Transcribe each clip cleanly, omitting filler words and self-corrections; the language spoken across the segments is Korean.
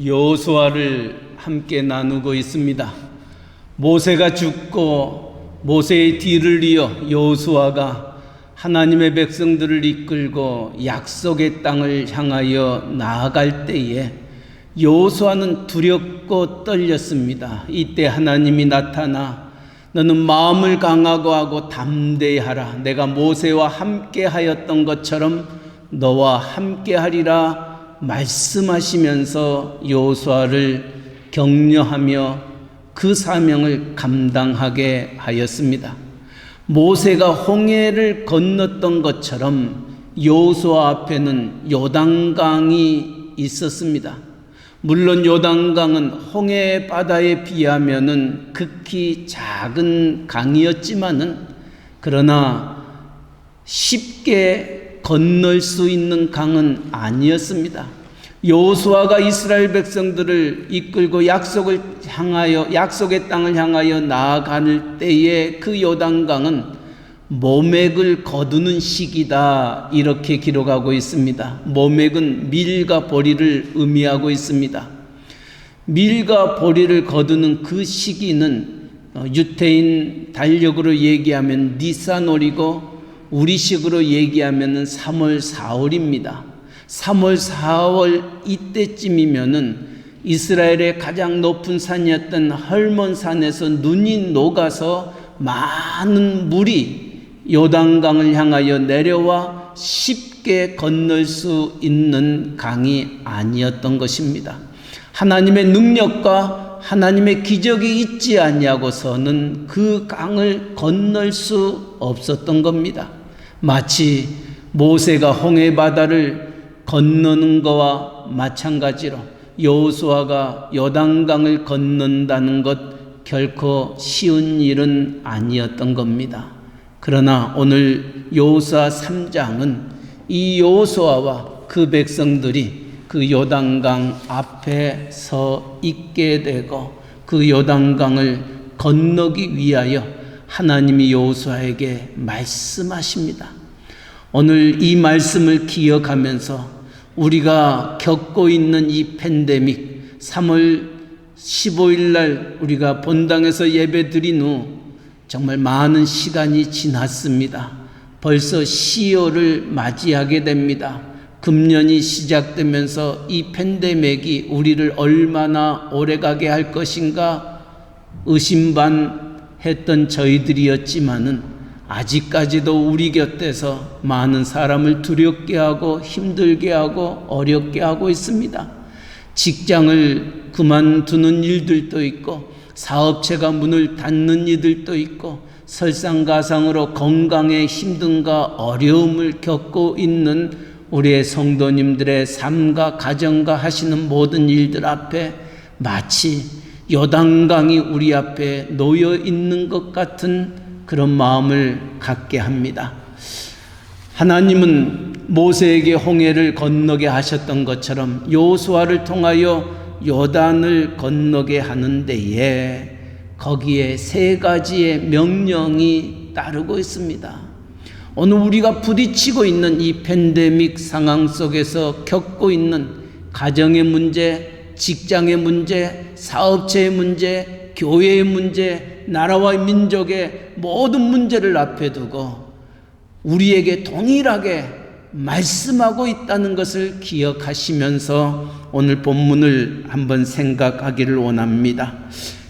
여호수아를 함께 나누고 있습니다. 모세가 죽고 모세의 뒤를 이어 여호수아가 하나님의 백성들을 이끌고 약속의 땅을 향하여 나아갈 때에 여호수아는 두렵고 떨렸습니다. 이때 하나님이 나타나 너는 마음을 강하고 하고 담대히 하라. 내가 모세와 함께 하였던 것처럼 너와 함께 하리라 말씀하시면서 여호수아를 격려하며 그 사명을 감당하게 하였습니다. 모세가 홍해를 건넜던 것처럼 여호수아 앞에는 요단강이 있었습니다. 물론 요단강은 홍해 바다에 비하면은 극히 작은 강이었지만은 그러나 쉽게 건널 수 있는 강은 아니었습니다. 여호수아가 이스라엘 백성들을 이끌고 약속의 땅을 향하여 나아갈 때에 그 요단강은 모맥을 거두는 시기다, 이렇게 기록하고 있습니다. 모맥은 밀과 보리를 의미하고 있습니다. 밀과 보리를 거두는 그 시기는 유태인 달력으로 얘기하면 니산월이고 우리식으로 얘기하면 3월 4월입니다. 3월 4월 이때쯤이면은 이스라엘의 가장 높은 산이었던 헐몬산에서 눈이 녹아서 많은 물이 요단강을 향하여 내려와 쉽게 건널 수 있는 강이 아니었던 것입니다. 하나님의 능력과 하나님의 기적이 있지 아니하고서는 그 강을 건널 수 없었던 겁니다. 마치 모세가 홍해 바다를 건너는 것과 마찬가지로 여호수아가 요단강을 건넌다는 것 결코 쉬운 일은 아니었던 겁니다. 그러나 오늘 여호수아 3장은 이 여호수아와 그 백성들이 그 요단강 앞에 서 있게 되고 그 요단강을 건너기 위하여 하나님이 여호수아에게 말씀하십니다. 오늘 이 말씀을 기억하면서 우리가 겪고 있는 이 팬데믹, 3월 15일 날 우리가 본당에서 예배 드린 후 정말 많은 시간이 지났습니다. 벌써 10월을 맞이하게 됩니다. 금년이 시작되면서 이 팬데믹이 우리를 얼마나 오래가게 할 것인가 의심반했던 저희들이었지만은 아직까지도 우리 곁에서 많은 사람을 두렵게 하고 힘들게 하고 어렵게 하고 있습니다. 직장을 그만두는 일들도 있고 사업체가 문을 닫는 이들도 있고 설상가상으로 건강에 힘든가 어려움을 겪고 있는 우리의 성도님들의 삶과 가정과 하시는 모든 일들 앞에 마치 요단강이 우리 앞에 놓여 있는 것 같은 그런 마음을 갖게 합니다. 하나님은 모세에게 홍해를 건너게 하셨던 것처럼 여호수아를 통하여 요단을 건너게 하는 데에 거기에 3가지의 명령이 따르고 있습니다. 오늘 우리가 부딪히고 있는 이 팬데믹 상황 속에서 겪고 있는 가정의 문제, 직장의 문제, 사업체의 문제, 교회의 문제, 나라와 민족의 모든 문제를 앞에 두고 우리에게 동일하게 말씀하고 있다는 것을 기억하시면서 오늘 본문을 한번 생각하기를 원합니다.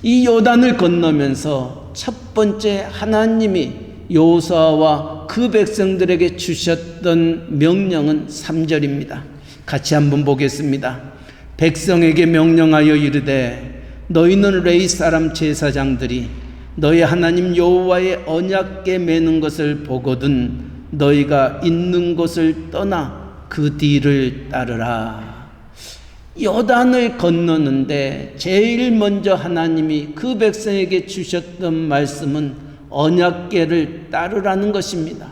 이 요단을 건너면서 첫 번째 하나님이 여호수아와 그 백성들에게 주셨던 명령은 3절입니다. 같이 한번 보겠습니다. 백성에게 명령하여 이르되 너희는 레위 사람 제사장들이 너희 하나님 여호와의 언약궤 매는 것을 보거든 너희가 있는 곳을 떠나 그 뒤를 따르라. 요단을 건너는데 제일 먼저 하나님이 그 백성에게 주셨던 말씀은 언약궤를 따르라는 것입니다.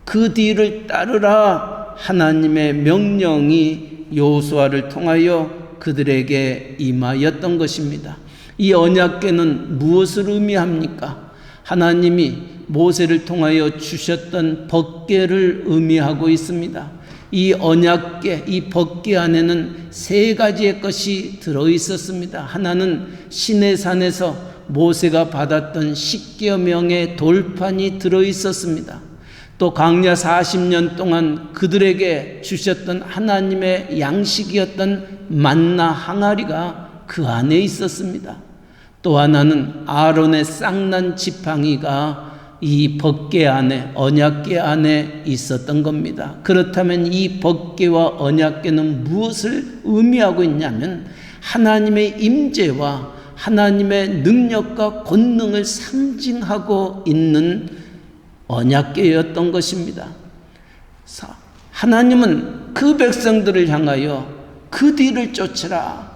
그 뒤를 따르라 하나님의 명령이 여호수아를 통하여 그들에게 임하였던 것입니다. 이 언약궤는 무엇을 의미합니까? 하나님이 모세를 통하여 주셨던 법궤를 의미하고 있습니다. 이 언약궤, 이 법궤 안에는 세 가지의 것이 들어 있었습니다. 하나는 시내산에서 모세가 받았던 10여 명의 돌판이 들어 있었습니다. 또 광야 40년 동안 그들에게 주셨던 하나님의 양식이었던 만나 항아리가 그 안에 있었습니다. 또 하나는 아론의 쌍난 지팡이가 이 법궤 안에, 언약궤 안에 있었던 겁니다. 그렇다면 이 법궤와 언약궤는 무엇을 의미하고 있냐면 하나님의 임재와 하나님의 능력과 권능을 상징하고 있는 언약궤였던 것입니다. 하나님은 그 백성들을 향하여 그 뒤를 쫓으라.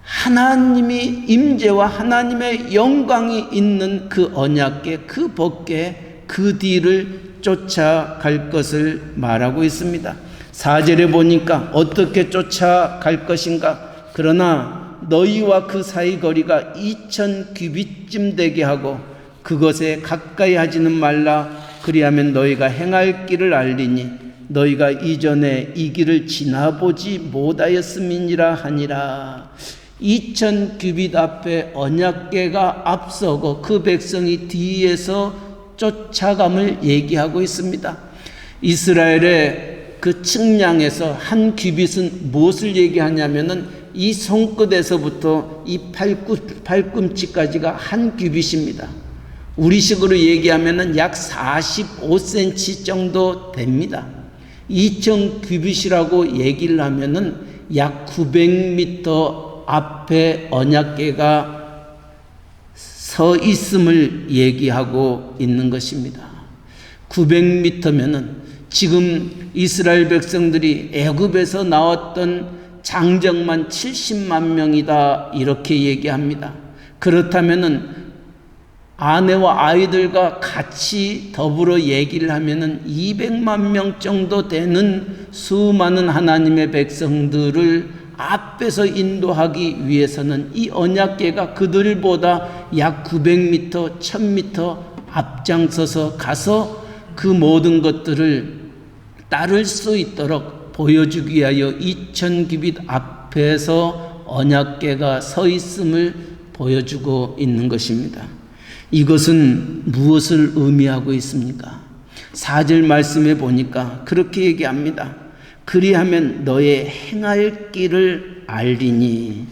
하나님이 임재와 하나님의 영광이 있는 그 언약궤, 그 법궤, 그 뒤를 쫓아갈 것을 말하고 있습니다. 4절에 보니까 어떻게 쫓아갈 것인가? 그러나 너희와 그 사이 거리가 2000규빗쯤 되게 하고 그것에 가까이 하지는 말라. 그리하면 너희가 행할 길을 알리니 너희가 이전에 이 길을 지나보지 못하였음이니라 하니라. 2000규빗 앞에 언약궤가 앞서고 그 백성이 뒤에서 쫓아감을 얘기하고 있습니다. 이스라엘의 그 측량에서 한 규빗은 무엇을 얘기하냐면은 이 손끝에서부터 이 팔꿈치까지가 한 규빗입니다. 우리식으로 얘기하면은 약 45cm 정도 됩니다. 2000규빗이라고 얘기를 하면은 약 900m 앞에 언약궤가 서 있음을 얘기하고 있는 것입니다. 900m면은 지금 이스라엘 백성들이 애굽에서 나왔던 장정만 70만 명이다 이렇게 얘기합니다. 그렇다면은 아내와 아이들과 같이 더불어 얘기를 하면은 200만 명 정도 되는 수많은 하나님의 백성들을 앞에서 인도하기 위해서는 이 언약궤가 그들보다 약 900m, 1000m 앞장서서 가서 그 모든 것들을 따를 수 있도록 보여주기 위하여 2000규빗 앞에서 언약궤가 서 있음을 보여주고 있는 것입니다. 이것은 무엇을 의미하고 있습니까? 4절 말씀에 보니까 그렇게 얘기합니다. 그리하면 너의 행할 길을 알리니.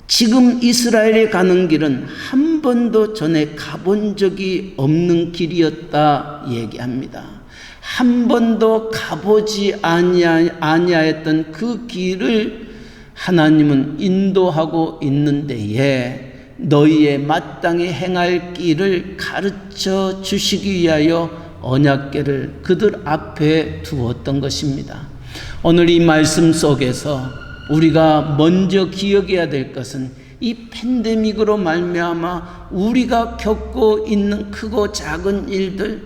지금 이스라엘에 가는 길은 한 번도 전에 가본 적이 없는 길이었다 얘기합니다. 한 번도 가보지 아니하였던 그 길을 하나님은 인도하고 있는 데에 너희의 마땅히 행할 길을 가르쳐 주시기 위하여 언약궤를 그들 앞에 두었던 것입니다. 오늘 이 말씀 속에서 우리가 먼저 기억해야 될 것은 이 팬데믹으로 말미암아 우리가 겪고 있는 크고 작은 일들,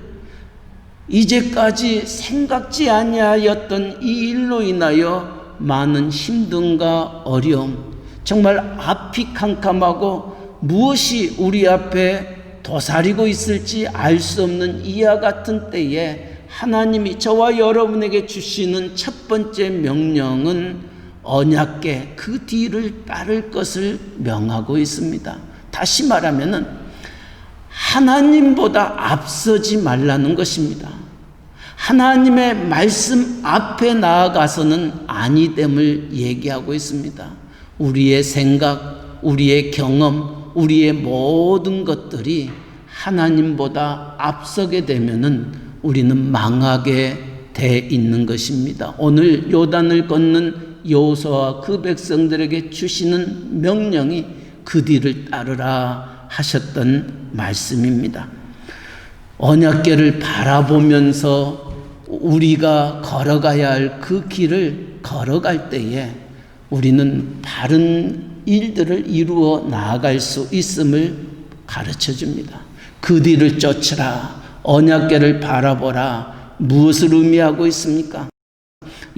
이제까지 생각지 아니하였던 이 일로 인하여 많은 힘듦과 어려움, 정말 앞이 캄캄하고 무엇이 우리 앞에 도사리고 있을지 알 수 없는 이와 같은 때에 하나님이 저와 여러분에게 주시는 첫 번째 명령은 언약궤 그 뒤를 따를 것을 명하고 있습니다. 다시 말하면은 하나님보다 앞서지 말라는 것입니다. 하나님의 말씀 앞에 나아가서는 아니됨을 얘기하고 있습니다. 우리의 생각, 우리의 경험, 우리의 모든 것들이 하나님보다 앞서게 되면은 우리는 망하게 돼 있는 것입니다. 오늘 요단을 건넌 여호수아와 그 백성들에게 주시는 명령이 그 뒤를 따르라 하셨던 말씀입니다. 언약궤를 바라보면서 우리가 걸어가야 할 그 길을 걸어갈 때에 우리는 바른 일들을 이루어 나아갈 수 있음을 가르쳐 줍니다. 그 뒤를 쫓으라. 언약궤를 바라보라. 무엇을 의미하고 있습니까?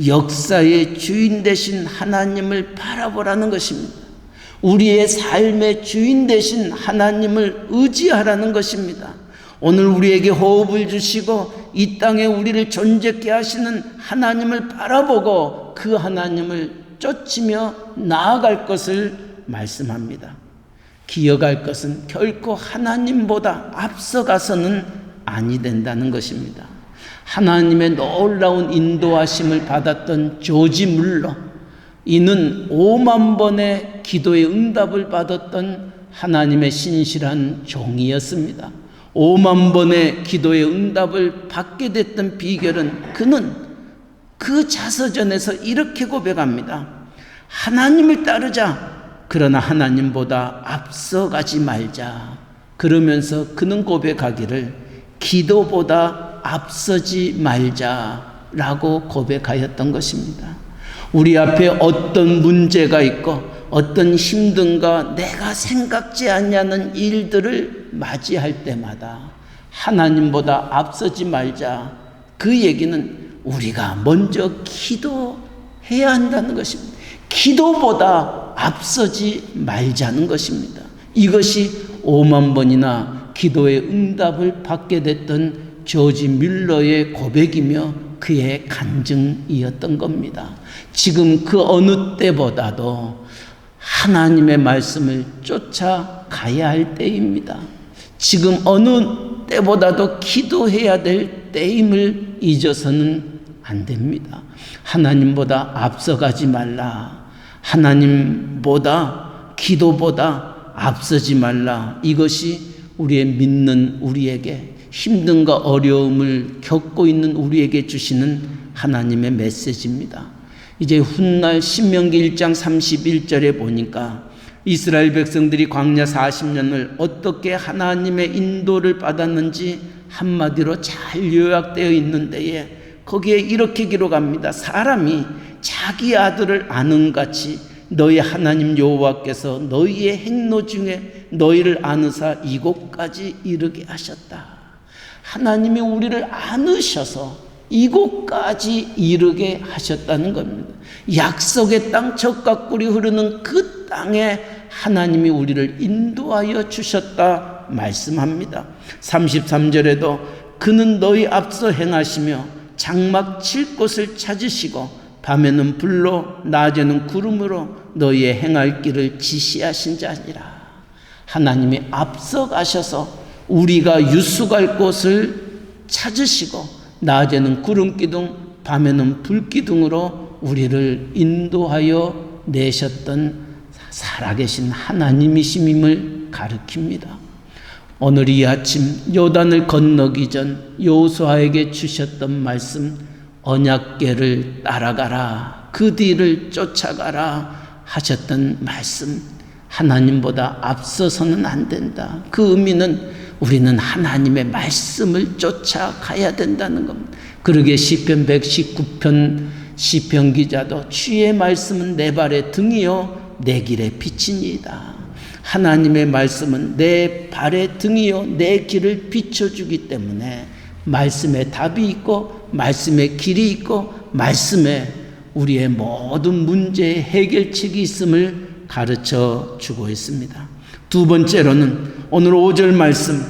역사의 주인 되신 하나님을 바라보라는 것입니다. 우리의 삶의 주인 되신 하나님을 의지하라는 것입니다. 오늘 우리에게 호흡을 주시고 이 땅에 우리를 존재케 하시는 하나님을 바라보고 그 하나님을 쫓으며 나아갈 것을 말씀합니다. 기억할 것은 결코 하나님보다 앞서가서는 아니 된다는 것입니다. 하나님의 놀라운 인도하심을 받았던 조지 물러, 이는 5만 번의 기도의 응답을 받았던 하나님의 신실한 종이었습니다. 5만 번의 기도의 응답을 받게 됐던 비결은 그는 그 자서전에서 이렇게 고백합니다. 하나님을 따르자. 그러나 하나님보다 앞서가지 말자. 그러면서 그는 고백하기를 기도보다 앞서지 말자라고 고백하였던 것입니다. 우리 앞에 어떤 문제가 있고 어떤 힘든가 내가 생각지 않냐는 일들을 맞이할 때마다 하나님보다 앞서지 말자. 그 얘기는 우리가 먼저 기도해야 한다는 것입니다. 기도보다 앞서지 말자는 것입니다. 이것이 5만 번이나 기도의 응답을 받게 됐던 조지 뮬러의 고백이며 그의 간증이었던 겁니다. 지금 그 어느 때보다도 하나님의 말씀을 쫓아가야 할 때입니다. 지금 어느 때보다도 기도해야 될 때임을 잊어서는 안 됩니다. 하나님보다 앞서가지 말라. 하나님보다 기도보다 앞서지 말라. 이것이 우리의 믿는 우리에게 힘든가 어려움을 겪고 있는 우리에게 주시는 하나님의 메시지입니다. 이제 훗날 신명기 1장 31절에 보니까 이스라엘 백성들이 광야 40년을 어떻게 하나님의 인도를 받았는지 한마디로 잘 요약되어 있는 데에 거기에 이렇게 기록합니다. 사람이 자기 아들을 아는 같이 너희 하나님 여호와께서 너희의 행로 중에 너희를 아느사 이곳까지 이르게 하셨다. 하나님이 우리를 안으셔서 이곳까지 이르게 하셨다는 겁니다. 약속의 땅 젖과 꿀이 흐르는 그 땅에 하나님이 우리를 인도하여 주셨다 말씀합니다. 33절에도 그는 너희 앞서 행하시며 장막 칠 곳을 찾으시고 밤에는 불로 낮에는 구름으로 너희의 행할 길을 지시하신 자니라. 하나님이 앞서 가셔서 우리가 유숙할 곳을 찾으시고 낮에는 구름기둥 밤에는 불기둥으로 우리를 인도하여 내셨던 살아계신 하나님이심임을 가르칩니다. 오늘 이 아침 요단을 건너기 전 여호수아에게 주셨던 말씀, 언약궤를 따라가라, 그 뒤를 쫓아가라 하셨던 말씀, 하나님보다 앞서서는 안 된다. 그 의미는 우리는 하나님의 말씀을 쫓아가야 된다는 겁니다. 그러게 시편 119편 시편 기자도 주의 말씀은 내 발의 등이요 내 길의 빛이니이다. 하나님의 말씀은 내 발의 등이요 내 길을 비춰주기 때문에 말씀에 답이 있고 말씀에 길이 있고 말씀에 우리의 모든 문제의 해결책이 있음을 가르쳐 주고 있습니다. 두 번째로는 오늘 5절 말씀,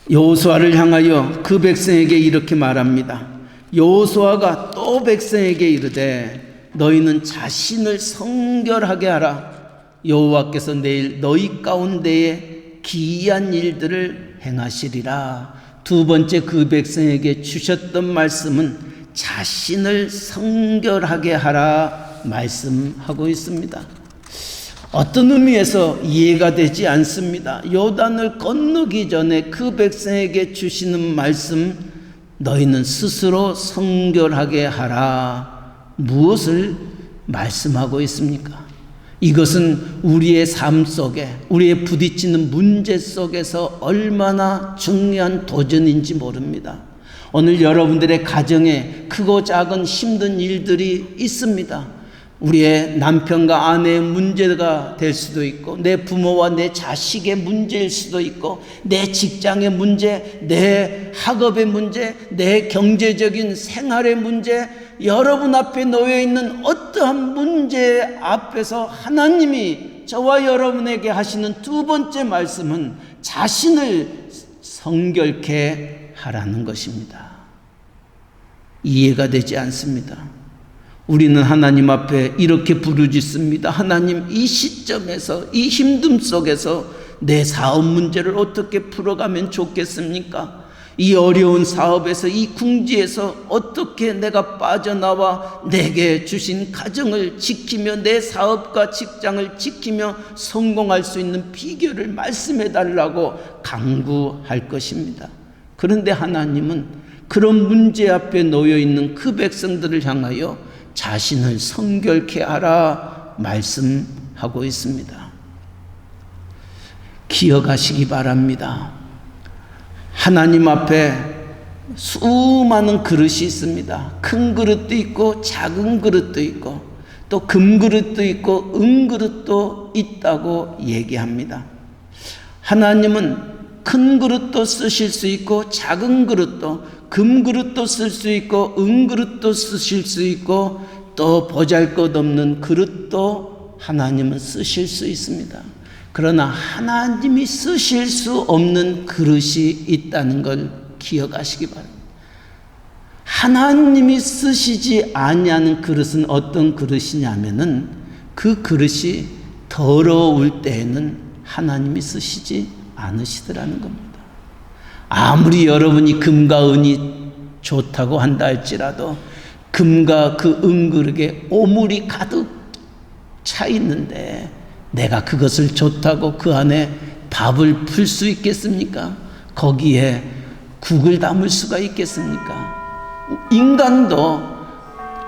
여호수아를 향하여 그 백성에게 이렇게 말합니다. 여호수아가 또 백성에게 이르되 너희는 자신을 성결하게 하라. 여호와께서 내일 너희 가운데에 기이한 일들을 행하시리라. 두 번째 그 백성에게 주셨던 말씀은 자신을 성결하게 하라 말씀하고 있습니다. 어떤 의미에서 이해가 되지 않습니다. 요단을 건너기 전에 그 백성에게 주시는 말씀, 너희는 스스로 성결하게 하라. 무엇을 말씀하고 있습니까? 이것은 우리의 삶 속에, 우리의 부딪히는 문제 속에서 얼마나 중요한 도전인지 모릅니다. 오늘 여러분들의 가정에 크고 작은 힘든 일들이 있습니다. 우리의 남편과 아내의 문제가 될 수도 있고, 내 부모와 내 자식의 문제일 수도 있고, 내 직장의 문제, 내 학업의 문제, 내 경제적인 생활의 문제, 여러분 앞에 놓여 있는 어떠한 문제 앞에서 하나님이 저와 여러분에게 하시는 두 번째 말씀은 자신을 성결케 하라는 것입니다. 이해가 되지 않습니다. 우리는 하나님 앞에 이렇게 부르짖습니다. 하나님, 이 시점에서, 이 힘듦 속에서 내 사업 문제를 어떻게 풀어가면 좋겠습니까? 이 어려운 사업에서, 이 궁지에서 어떻게 내가 빠져나와 내게 주신 가정을 지키며 내 사업과 직장을 지키며 성공할 수 있는 비결을 말씀해 달라고 간구할 것입니다. 그런데 하나님은 그런 문제 앞에 놓여 있는 그 백성들을 향하여 자신을 성결케 하라 말씀하고 있습니다. 기억하시기 바랍니다. 하나님 앞에 수많은 그릇이 있습니다. 큰 그릇도 있고 작은 그릇도 있고 또 금그릇도 있고 은그릇도 있다고 얘기합니다. 하나님은 큰 그릇도 쓰실 수 있고 작은 그릇도, 금그릇도 쓸 수 있고 은그릇도 쓰실 수 있고 또 보잘것없는 그릇도 하나님은 쓰실 수 있습니다. 그러나 하나님이 쓰실 수 없는 그릇이 있다는 걸 기억하시기 바랍니다. 하나님이 쓰시지 아니하는 그릇은 어떤 그릇이냐면은 그 그릇이 더러울 때에는 하나님이 쓰시지 않으시더라는 겁니다. 아무리 여러분이 금과 은이 좋다고 한다 할지라도 금과 그 은그릇에 오물이 가득 차 있는데 내가 그것을 좋다고 그 안에 밥을 풀 수 있겠습니까? 거기에 국을 담을 수가 있겠습니까? 인간도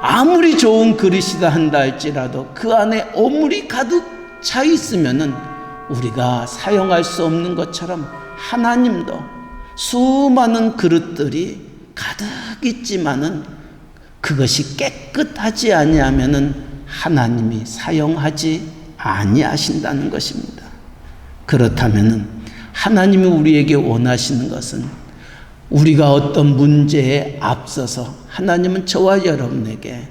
아무리 좋은 그릇이다 한다 할지라도 그 안에 오물이 가득 차 있으면은 우리가 사용할 수 없는 것처럼 하나님도 수많은 그릇들이 가득 있지만은 그것이 깨끗하지 아니하면은 하나님이 사용하지 아니하신다는 것입니다. 그렇다면은 하나님이 우리에게 원하시는 것은 우리가 어떤 문제에 앞서서 하나님은 저와 여러분에게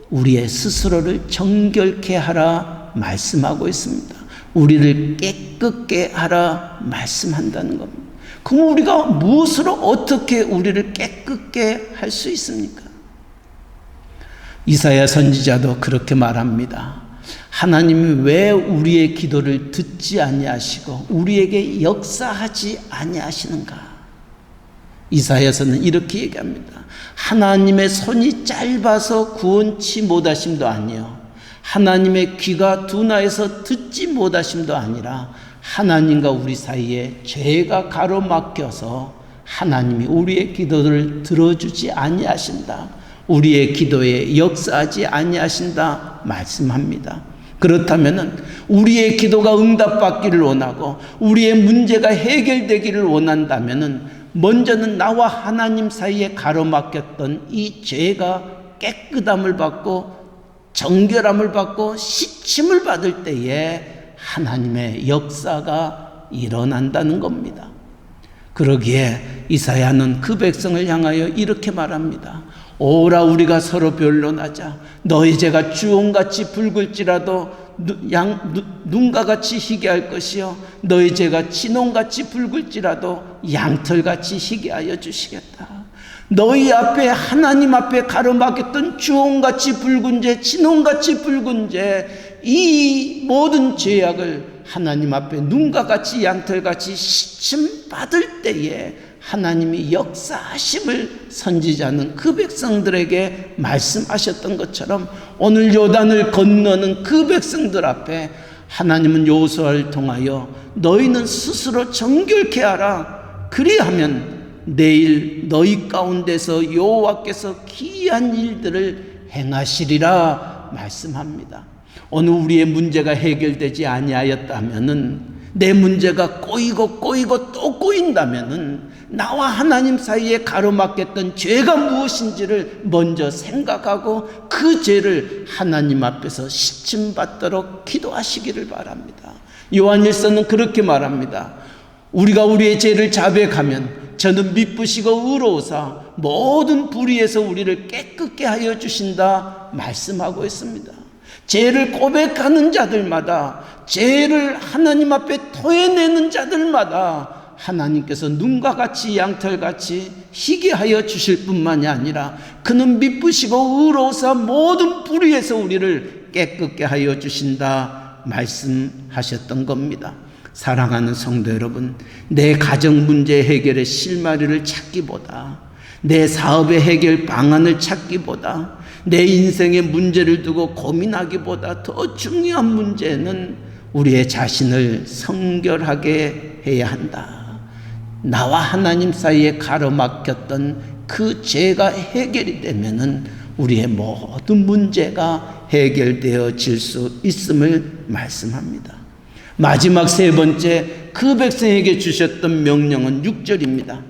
우리의 스스로를 정결케 하라 말씀하고 있습니다. 우리를 깨끗게 하라 말씀한다는 겁니다. 그럼 우리가 무엇으로 어떻게 우리를 깨끗게 할 수 있습니까? 이사야 선지자도 그렇게 말합니다. 하나님이 왜 우리의 기도를 듣지 아니하시고 우리에게 역사하지 아니하시는가? 이사야서는 이렇게 얘기합니다. 하나님의 손이 짧아서 구원치 못하심도 아니요 하나님의 귀가 둔하여서 듣지 못하심도 아니라 하나님과 우리 사이에 죄가 가로막혀서 하나님이 우리의 기도를 들어주지 아니하신다. 우리의 기도에 역사하지 아니하신다 말씀합니다. 그렇다면은 우리의 기도가 응답받기를 원하고 우리의 문제가 해결되기를 원한다면은 먼저는 나와 하나님 사이에 가로막혔던 이 죄가 깨끗함을 받고 정결함을 받고 씻임을 받을 때에 하나님의 역사가 일어난다는 겁니다. 그러기에 이사야는 그 백성을 향하여 이렇게 말합니다. 오라 우리가 서로 변론하자. 너희 죄가 주홍같이 붉을지라도 눈과 같이 희게 할 것이요 너희 죄가 진홍같이 붉을지라도 양털같이 희게 하여 주시겠다. 너희 앞에 하나님 앞에 가로막혔던 주홍같이 붉은 죄, 진홍같이 붉은 죄, 이 모든 죄악을 하나님 앞에 눈과 같이 양털같이 씻임 받을 때에 하나님이 역사하심을 선지자는 그 백성들에게 말씀하셨던 것처럼 오늘 요단을 건너는 그 백성들 앞에 하나님은 여호수아를 통하여 너희는 스스로 정결케 하라. 그리하면 내일 너희 가운데서 여호와께서 기이한 일들을 행하시리라 말씀합니다. 오늘 우리의 문제가 해결되지 아니하였다면은 내 문제가 꼬이고 또 꼬인다면은 나와 하나님 사이에 가로막혔던 죄가 무엇인지를 먼저 생각하고 그 죄를 하나님 앞에서 씻임받도록 기도하시기를 바랍니다. 요한일서는 그렇게 말합니다. 우리가 우리의 죄를 자백하면 저는 미쁘시고 의로우사 모든 불의에서 우리를 깨끗게 하여 주신다 말씀하고 있습니다. 죄를 고백하는 자들마다, 죄를 하나님 앞에 토해내는 자들마다 하나님께서 눈과 같이 양털같이 희게 하여 주실 뿐만이 아니라 그는 미쁘시고 의로우사 모든 불의에서 우리를 깨끗게 하여 주신다 말씀하셨던 겁니다. 사랑하는 성도 여러분, 내 가정 문제 해결의 실마리를 찾기보다, 내 사업의 해결 방안을 찾기보다, 내 인생의 문제를 두고 고민하기보다 더 중요한 문제는 우리의 자신을 성결하게 해야 한다. 나와 하나님 사이에 가로막혔던 그 죄가 해결이 되면은 우리의 모든 문제가 해결되어질 수 있음을 말씀합니다. 마지막 세 번째, 그 백성에게 주셨던 명령은 6절입니다.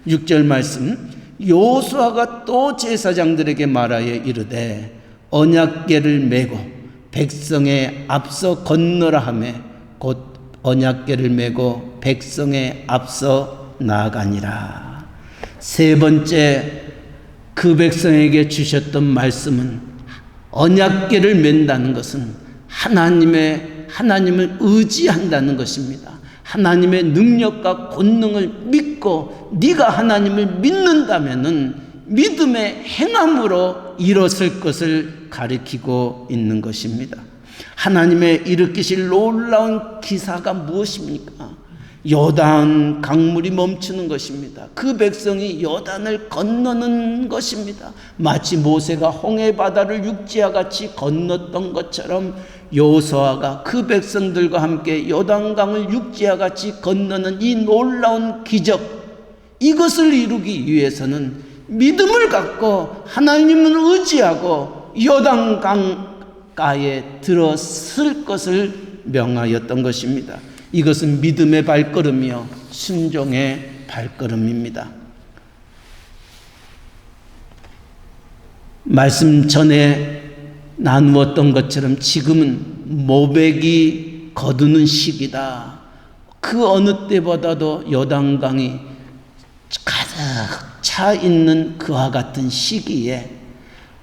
6절 말씀, 여호수아가 또 제사장들에게 말하여 이르되 언약궤를 메고 백성의 앞서 건너라 하매 곧 언약궤를 메고 백성의 앞서 나아가니라. 세 번째, 그 백성에게 주셨던 말씀은 언약궤를 맨다는 것은 하나님을 의지한다는 것입니다. 하나님의 능력과 권능을 믿고 네가 하나님을 믿는다면은 믿음의 행함으로 일어설 것을 가리키고 있는 것입니다. 하나님의 일으키실 놀라운 기사가 무엇입니까? 요단 강물이 멈추는 것입니다. 그 백성이 요단을 건너는 것입니다. 마치 모세가 홍해 바다를 육지와 같이 건넜던 것처럼 여호수아가 그 백성들과 함께 요단강을 육지와 같이 건너는 이 놀라운 기적, 이것을 이루기 위해서는 믿음을 갖고 하나님을 의지하고 요단강가에 들어설 것을 명하였던 것입니다. 이것은 믿음의 발걸음이요 순종의 발걸음입니다. 말씀 전에 나누었던 것처럼 지금은 모백이 거두는 시기다. 그 어느 때보다도 요단강이 가득 차 있는 그와 같은 시기에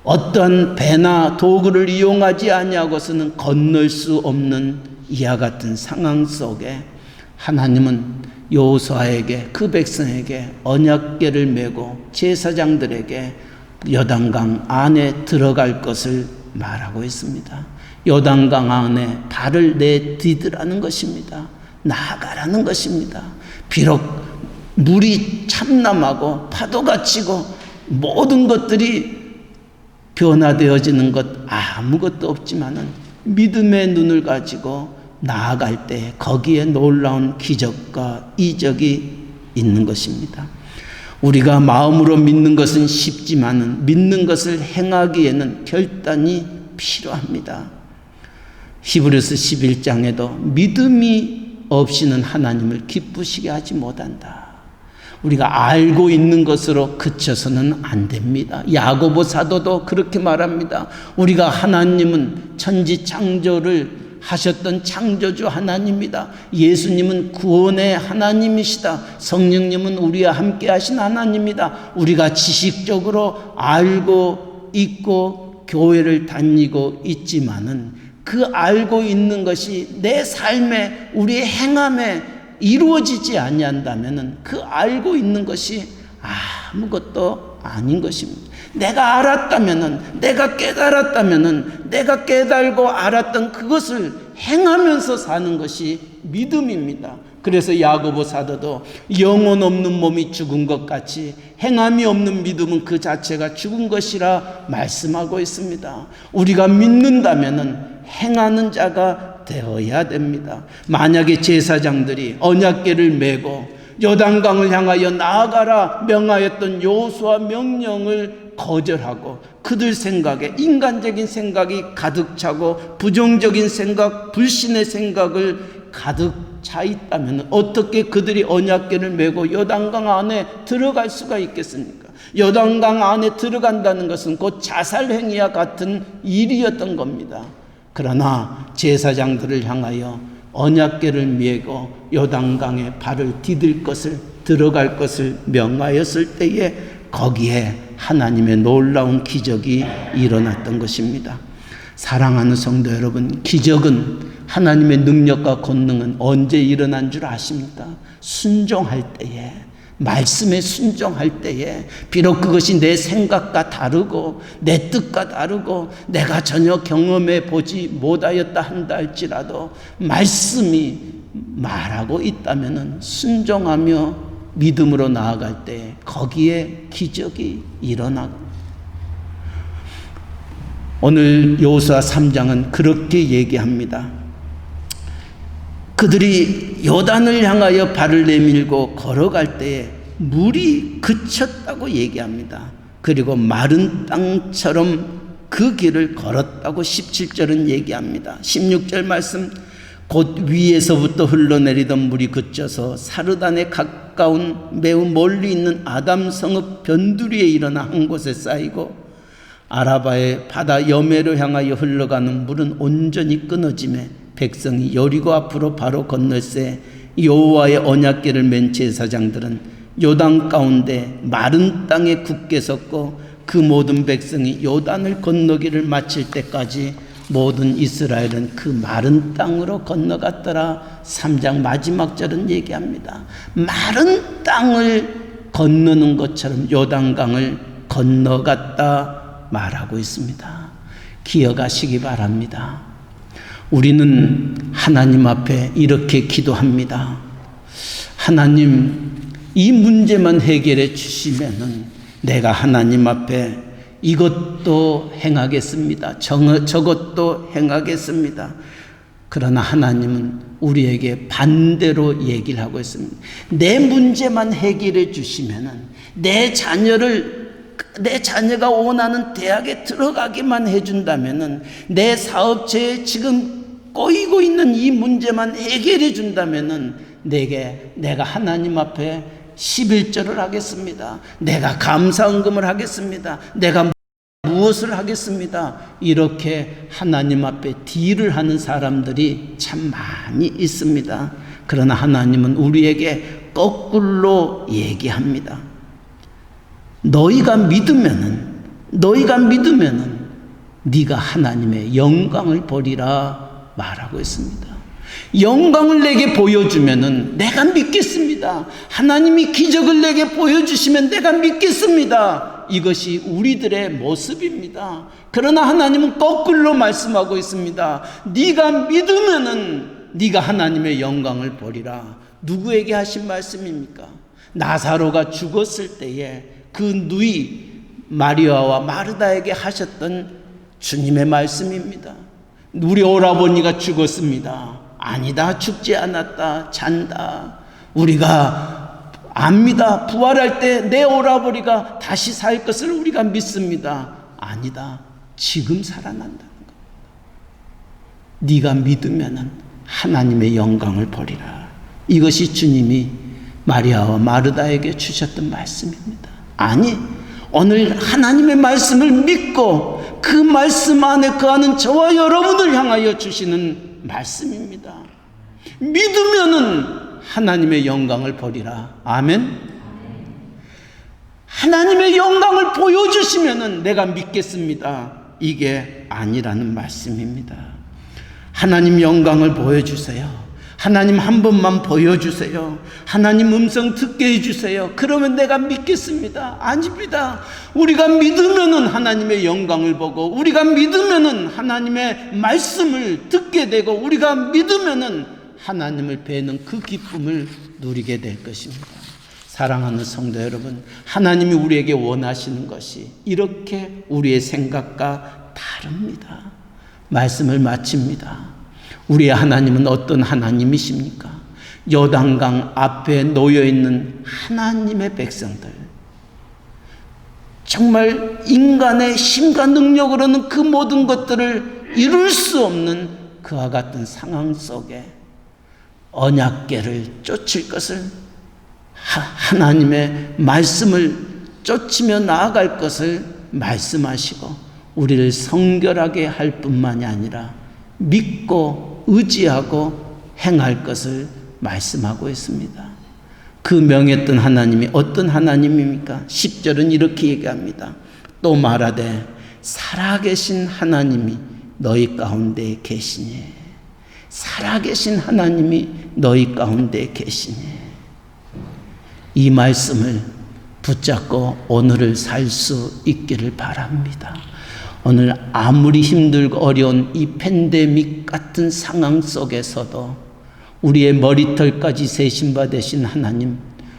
어떤 배나 도구를 이용하지 아니하고서는 건널 수 없는 이와 같은 상황 속에 하나님은 여호수아에게, 그 백성에게 언약궤를 메고 제사장들에게 요단강 안에 들어갈 것을 말하고 있습니다. 요단강 안에 발을 내디디라는 것입니다. 나아가라는 것입니다. 비록 물이 참남하고 파도가 치고 모든 것들이 변화되어지는 것 아무것도 없지만은 믿음의 눈을 가지고 나아갈 때 거기에 놀라운 기적과 이적이 있는 것입니다. 우리가 마음으로 믿는 것은 쉽지만은 믿는 것을 행하기에는 결단이 필요합니다. 히브리서 11장에도 믿음이 없이는 하나님을 기쁘시게 하지 못한다. 우리가 알고 있는 것으로 그쳐서는 안 됩니다. 야고보 사도도 그렇게 말합니다. 우리가 하나님은 천지 창조를 하셨던 창조주 하나님이다. 예수님은 구원의 하나님이시다. 성령님은 우리와 함께 하신 하나님이다. 우리가 지식적으로 알고 있고 교회를 다니고 있지만은 그 알고 있는 것이 내 삶에, 우리의 행함에 이루어지지 아니한다면은 그 알고 있는 것이 아무것도 아닌 것입니다. 내가 알았다면은, 내가 깨달았다면은, 내가 깨달고 알았던 그것을 행하면서 사는 것이 믿음입니다. 그래서 야고보 사도도 영혼 없는 몸이 죽은 것 같이 행함이 없는 믿음은 그 자체가 죽은 것이라 말씀하고 있습니다. 우리가 믿는다면은 행하는 자가 되어야 됩니다. 만약에 제사장들이 언약궤를 메고 요단강을 향하여 나아가라 명하였던 여호수아 명령을 거절하고 그들 생각에 인간적인 생각이 가득 차고 부정적인 생각, 불신의 생각을 가득 차 있다면 어떻게 그들이 언약궤를 메고 요단강 안에 들어갈 수가 있겠습니까? 요단강 안에 들어간다는 것은 곧 자살행위와 같은 일이었던 겁니다. 그러나 제사장들을 향하여 언약궤를 메고 요단강에 발을 디딜 것을, 들어갈 것을 명하였을 때에 거기에 하나님의 놀라운 기적이 일어났던 것입니다. 사랑하는 성도 여러분, 기적은 하나님의 능력과 권능은 언제 일어난 줄 아십니까? 순종할 때에, 말씀에 순종할 때에. 비록 그것이 내 생각과 다르고 내 뜻과 다르고 내가 전혀 경험해 보지 못하였다 한다 할지라도 말씀이 말하고 있다면 순종하며 믿음으로 나아갈 때 거기에 기적이 일어나고, 오늘 여호수아 3장은 그렇게 얘기합니다. 그들이 요단을 향하여 발을 내밀고 걸어갈 때에 물이 그쳤다고 얘기합니다. 그리고 마른 땅처럼 그 길을 걸었다고 17절은 얘기합니다. 16절 말씀, 곧 위에서부터 흘러내리던 물이 그쳐서 사르단에 가까운 매우 멀리 있는 아담 성읍 변두리에 일어나 한 곳에 쌓이고, 아라바의 바다 여매로 향하여 흘러가는 물은 온전히 끊어지매 백성이 여리고 앞으로 바로 건널새 여호와의 언약궤를 맨 제사장들은 요단 가운데 마른 땅에 굳게 섰고, 그 모든 백성이 요단을 건너기를 마칠 때까지 모든 이스라엘은 그 마른 땅으로 건너갔더라. 3장 마지막 절은 얘기합니다. 마른 땅을 건너는 것처럼 요단강을 건너갔다 말하고 있습니다. 기억하시기 바랍니다. 우리는 하나님 앞에 이렇게 기도합니다. 하나님, 이 문제만 해결해 주시면은 내가 하나님 앞에 이것도 행하겠습니다. 저것도 행하겠습니다. 그러나 하나님은 우리에게 반대로 얘기를 하고 있습니다. 내 문제만 해결해 주시면은 내 자녀가 원하는 대학에 들어가기만 해준다면은, 내 사업체에 지금 꼬이고 있는 이 문제만 해결해 준다면은 내가 하나님 앞에 11절을 하겠습니다. 내가 감사헌금을 하겠습니다. 내가 무엇을 하겠습니다. 이렇게 하나님 앞에 딜을 하는 사람들이 참 많이 있습니다. 그러나 하나님은 우리에게 거꾸로 얘기합니다. 너희가 믿으면은 네가 하나님의 영광을 보리라 말하고 있습니다. 영광을 내게 보여주면은 내가 믿겠습니다. 하나님이 기적을 내게 보여주시면 내가 믿겠습니다. 이것이 우리들의 모습입니다. 그러나 하나님은 거꾸로 말씀하고 있습니다. 네가 믿으면은 네가 하나님의 영광을 보리라. 누구에게 하신 말씀입니까? 나사로가 죽었을 때에 그 누이 마리아와 마르다에게 하셨던 주님의 말씀입니다. 우리 오라버니가 죽었습니다. 아니다, 죽지 않았다, 잔다. 우리가 압니다. 부활할 때 내 오라버니가 다시 살 것을 우리가 믿습니다. 아니다, 지금 살아난다는 것. 네가 믿으면 하나님의 영광을 보리라. 이것이 주님이 마리아와 마르다에게 주셨던 말씀입니다. 아니, 오늘 하나님의 말씀을 믿고 그 말씀 안에 거하는 저와 여러분을 향하여 주시는 말씀입니다. 믿으면은 하나님의 영광을 보리라. 아멘. 하나님의 영광을 보여주시면은 내가 믿겠습니다. 이게 아니라는 말씀입니다. 하나님 영광을 보여주세요. 하나님 한 번만 보여주세요. 하나님 음성 듣게 해주세요. 그러면 내가 믿겠습니다. 아닙니다. 우리가 믿으면은 하나님의 영광을 보고, 우리가 믿으면은 하나님의 말씀을 듣게 되고, 우리가 믿으면은 하나님을 뵈는 그 기쁨을 누리게 될 것입니다. 사랑하는 성도 여러분, 하나님이 우리에게 원하시는 것이 이렇게 우리의 생각과 다릅니다. 말씀을 마칩니다. 우리의 하나님은 어떤 하나님이십니까? 요단강 앞에 놓여있는 하나님의 백성들, 정말 인간의 힘과 능력으로는 그 모든 것들을 이룰 수 없는 그와 같은 상황 속에 언약궤를 쫓을 것을, 하나님의 말씀을 쫓으며 나아갈 것을 말씀하시고 우리를 성결하게 할 뿐만이 아니라 믿고 의지하고 행할 것을 말씀하고 있습니다. 그 명했던 하나님이 어떤 하나님입니까? 10절은 이렇게 얘기합니다. 또 말하되 살아계신 하나님이 너희 가운데 계시니. 살아계신 하나님이 너희 가운데 계시니 이 말씀을 붙잡고 오늘을 살 수 있기를 바랍니다. 오늘 아무리 힘들고 어려운 이 팬데믹 같은 상황 속에서도 우리의 머리털까지 세신 바 되신 하나님,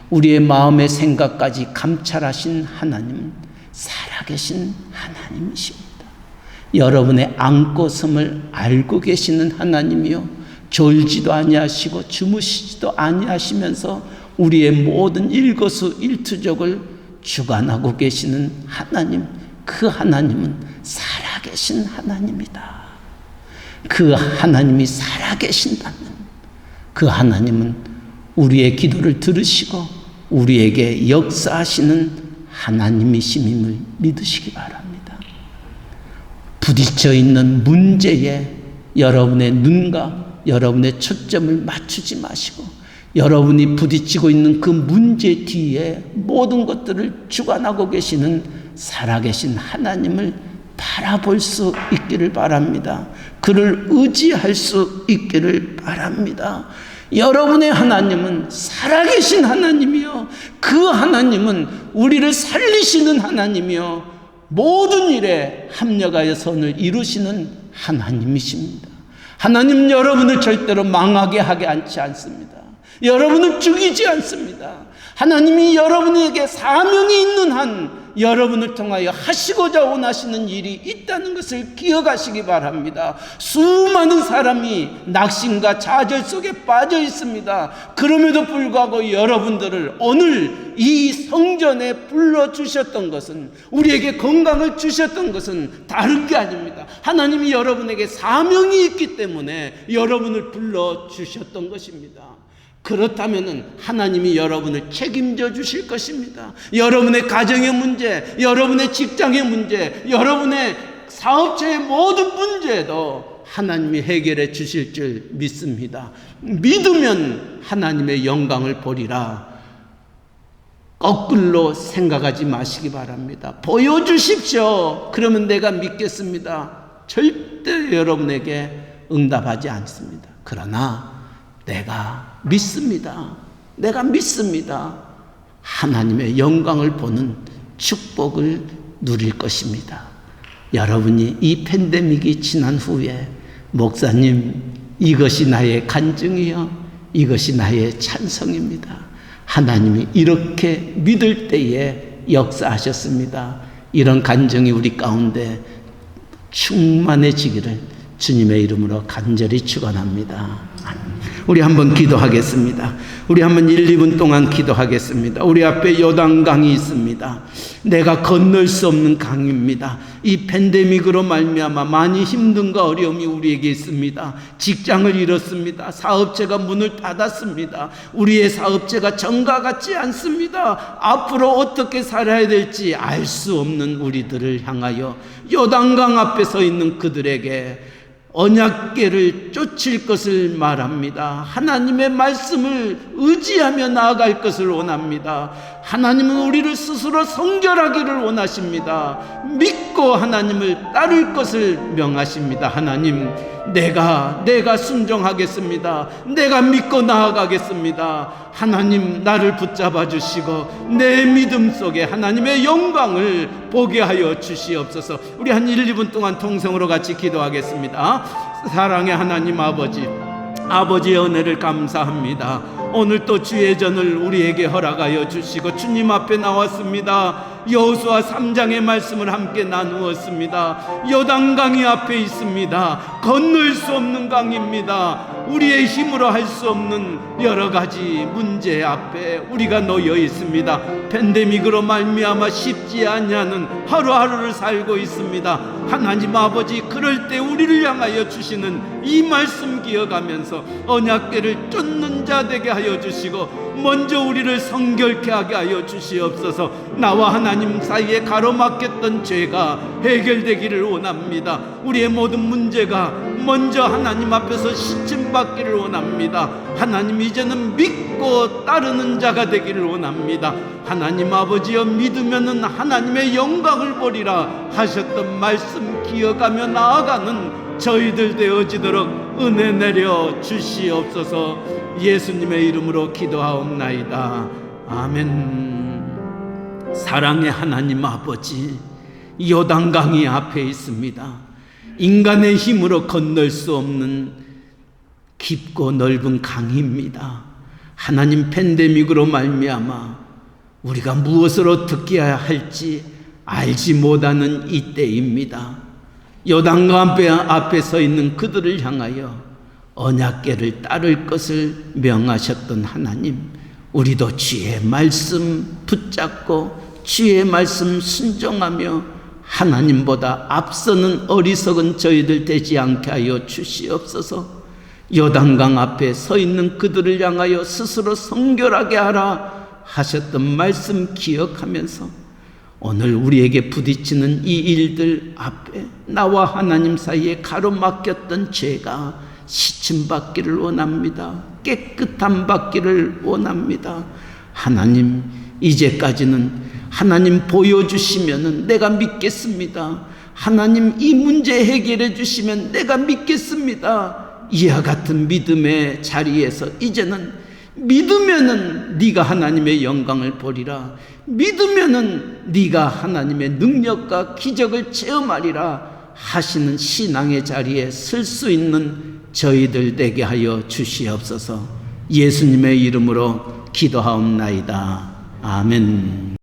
우리의 마음의 생각까지 감찰하신 하나님, 살아계신 하나님이십니다. 여러분의 안고섬을 알고 계시는 하나님이요, 졸지도 아니하시고 주무시지도 아니하시면서 우리의 모든 일거수일투족을 주관하고 계시는 하나님, 그 하나님은 살아계신 하나님이다. 그 하나님이 살아계신다면 그 하나님은 우리의 기도를 들으시고 우리에게 역사하시는 하나님이심을 믿으시기 바랍니다. 부딪혀 있는 문제에 여러분의 눈과 여러분의 초점을 맞추지 마시고 여러분이 부딪히고 있는 그 문제 뒤에 모든 것들을 주관하고 계시는 살아계신 하나님을 바라볼 수 있기를 바랍니다. 그를 의지할 수 있기를 바랍니다. 여러분의 하나님은 살아계신 하나님이요, 그 하나님은 우리를 살리시는 하나님이요, 모든 일에 합력하여 선을 이루시는 하나님이십니다. 하나님 여러분을 절대로 망하게 하게 않지 않습니다. 여러분을 죽이지 않습니다. 하나님이 여러분에게 사명이 있는 한 여러분을 통하여 하시고자 원하시는 일이 있다는 것을 기억하시기 바랍니다. 수많은 사람이 낙심과 좌절 속에 빠져 있습니다. 그럼에도 불구하고 여러분들을 오늘 이 성전에 불러주셨던 것은, 우리에게 건강을 주셨던 것은 다른 게 아닙니다. 하나님이 여러분에게 사명이 있기 때문에 여러분을 불러주셨던 것입니다. 그렇다면 하나님이 여러분을 책임져 주실 것입니다. 여러분의 가정의 문제, 여러분의 직장의 문제, 여러분의 사업체의 모든 문제도 하나님이 해결해 주실 줄 믿습니다. 믿으면 하나님의 영광을 보리라. 거꾸로 생각하지 마시기 바랍니다. 보여주십시오. 그러면 내가 믿겠습니다. 절대 여러분에게 응답하지 않습니다. 그러나 내가 믿습니다. 내가 믿습니다. 하나님의 영광을 보는 축복을 누릴 것입니다. 여러분이 이 팬데믹이 지난 후에 목사님, 이것이 나의 간증이요, 이것이 나의 찬성입니다. 하나님이 이렇게 믿을 때에 역사하셨습니다. 이런 간증이 우리 가운데 충만해지기를 주님의 이름으로 간절히 축원합니다. 우리 한번 기도하겠습니다. 우리 한번 1, 2분 동안 기도하겠습니다. 우리 앞에 요단강이 있습니다. 내가 건널 수 없는 강입니다. 이 팬데믹으로 말미암아 많이 힘든과 어려움이 우리에게 있습니다. 직장을 잃었습니다. 사업체가 문을 닫았습니다. 우리의 사업체가 전과 같지 않습니다. 앞으로 어떻게 살아야 될지 알 수 없는 우리들을 향하여 요단강 앞에 서 있는 그들에게 언약궤를 쫓을 것을 말합니다. 하나님의 말씀을 의지하며 나아갈 것을 원합니다. 하나님은 우리를 스스로 성결하기를 원하십니다. 믿고 하나님을 따를 것을 명하십니다. 하나님, 내가 순종하겠습니다. 내가 믿고 나아가겠습니다. 하나님, 나를 붙잡아 주시고 내 믿음 속에 하나님의 영광을 보게 하여 주시옵소서. 우리 한 1, 2분 동안 통성으로 같이 기도하겠습니다. 사랑의 하나님 아버지, 아버지의 은혜를 감사합니다. 오늘 또 주의 전을 우리에게 허락하여 주시고 주님 앞에 나왔습니다. 여호수아 3장의 말씀을 함께 나누었습니다. 요단강이 앞에 있습니다. 건널 수 없는 강입니다. 우리의 힘으로 할 수 없는 여러 가지 문제 앞에 우리가 놓여 있습니다. 팬데믹으로 말미암아 쉽지 않냐는 하루하루를 살고 있습니다. 하나님 아버지, 그럴 때 우리를 향하여 주시는 이 말씀 기억하면서 언약궤를 쫓는 자 되게 하여 주시고 먼저 우리를 성결케 하게 하여 주시옵소서. 나와 하나님 사이에 가로막혔던 죄가 해결되기를 원합니다. 우리의 모든 문제가 먼저 하나님 앞에서 시침받기를 원합니다. 하나님, 이제는 믿고 따르는 자가 되기를 원합니다. 하나님 아버지여, 믿으면은 하나님의 영광을 보리라 하셨던 말씀 기억하며 나아가는 저희들 되어지도록 은혜 내려 주시옵소서. 예수님의 이름으로 기도하옵나이다. 아멘. 사랑의 하나님 아버지, 요단강이 앞에 있습니다. 인간의 힘으로 건널 수 없는 깊고 넓은 강입니다. 하나님, 팬데믹으로 말미암아 우리가 무엇을 어떻게 해야 할지 알지 못하는 이때입니다. 요단강 앞에 서 있는 그들을 향하여 언약궤를 따를 것을 명하셨던 하나님, 우리도 주의 말씀 붙잡고 주의 말씀 순종하며 하나님보다 앞서는 어리석은 저희들 되지 않게 하여 주시옵소서. 요단강 앞에 서 있는 그들을 향하여 스스로 성결하게 하라 하셨던 말씀 기억하면서 오늘 우리에게 부딪히는 이 일들 앞에 나와 하나님 사이에 가로막혔던 죄가 시침받기를 원합니다. 깨끗함 받기를 원합니다. 하나님, 이제까지는 하나님 보여주시면 내가 믿겠습니다. 하나님, 이 문제 해결해 주시면 내가 믿겠습니다. 이와 같은 믿음의 자리에서 이제는 믿으면은 네가 하나님의 영광을 보리라, 믿으면은 네가 하나님의 능력과 기적을 체험하리라 하시는 신앙의 자리에 설 수 있는 저희들 되게 하여 주시옵소서. 예수님의 이름으로 기도하옵나이다. 아멘.